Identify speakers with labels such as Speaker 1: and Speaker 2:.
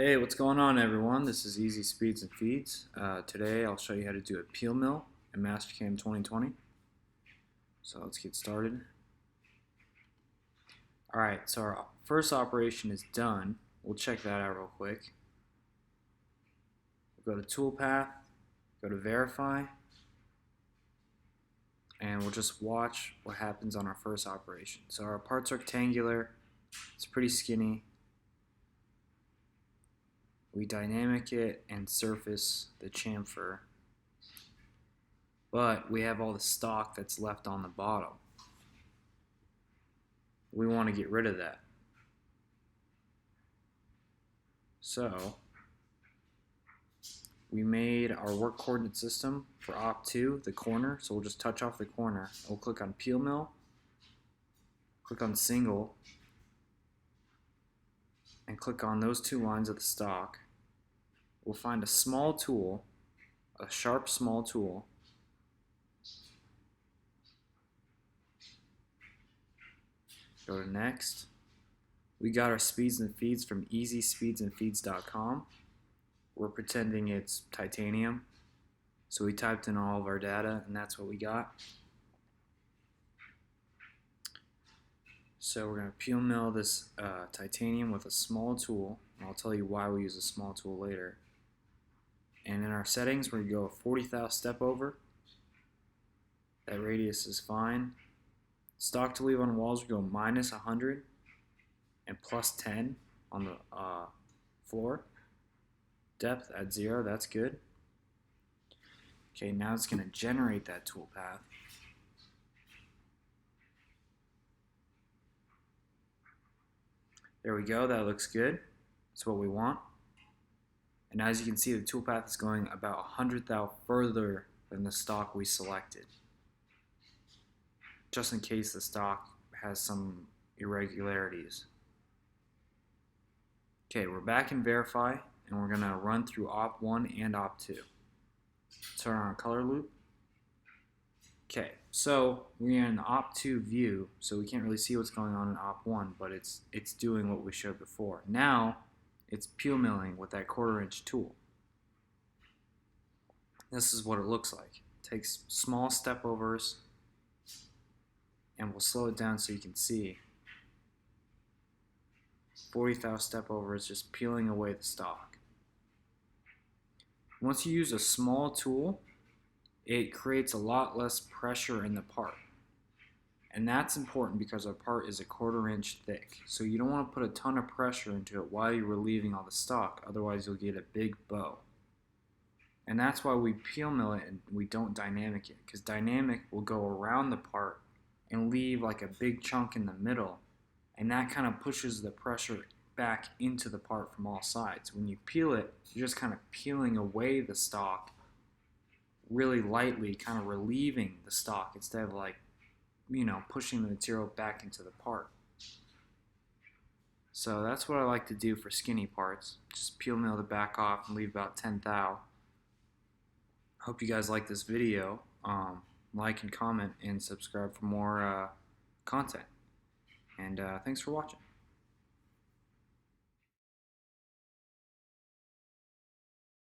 Speaker 1: Hey, what's going on everyone? This is Easy Speeds and Feeds. Today I'll show you how to do a peel mill in Mastercam 2020. So let's get started. Alright, so our first operation is done. We'll check that out real quick. We'll go to toolpath, go to verify, and we'll just watch what happens on our first operation. So our part's rectangular, it's pretty skinny. We dynamic it and surface the chamfer, but we have all the stock that's left on the bottom. We want to get rid of that. So we made our work coordinate system for op2, the corner, so we'll just touch off the corner. We'll click on peel mill, click on single, and click on those two lines of the stock. We'll find a small tool, a sharp small tool, go to next. We got our speeds and feeds from easyspeedsandfeeds.com. We're pretending it's titanium, so we typed in all of our data and that's what we got. So we're going to peel mill this titanium with a small tool, and I'll tell you why we use a small tool later. And in our settings, we're going to go a 40 thou step over. That radius is fine. Stock to leave on walls, we go minus 100 and plus 10 on the floor. Depth at 0, that's good. Okay, now it's going to generate that toolpath. There we go, that looks good. That's what we want. And as you can see, the toolpath is going about 100 thou further than the stock we selected, just in case the stock has some irregularities. Okay, we're back in verify, and we're going to run through op1 and op2. Turn on our color loop. Okay, so we're in op2 view, so we can't really see what's going on in op1, but it's doing what we showed before. Now it's peel milling with that 1/4 inch tool. This is what it looks like. It takes small step overs, and we'll slow it down so you can see. 40 thou step overs, just peeling away the stock. Once you use a small tool, it creates a lot less pressure in the part. And that's important because our part is a 1/4 inch thick. So you don't want to put a ton of pressure into it while you're relieving all the stock, otherwise you'll get a big bow. And that's why we peel mill it and we don't dynamic it, because dynamic will go around the part and leave like a big chunk in the middle, and that kind of pushes the pressure back into the part from all sides. When you peel it, you're just kind of peeling away the stock really lightly, kind of relieving the stock instead of like, pushing the material back into the part. So that's what I like to do for skinny parts. Just peel mill the back off and leave about 10 thou. Hope you guys like this video. Like and comment and subscribe for more content. And thanks for watching.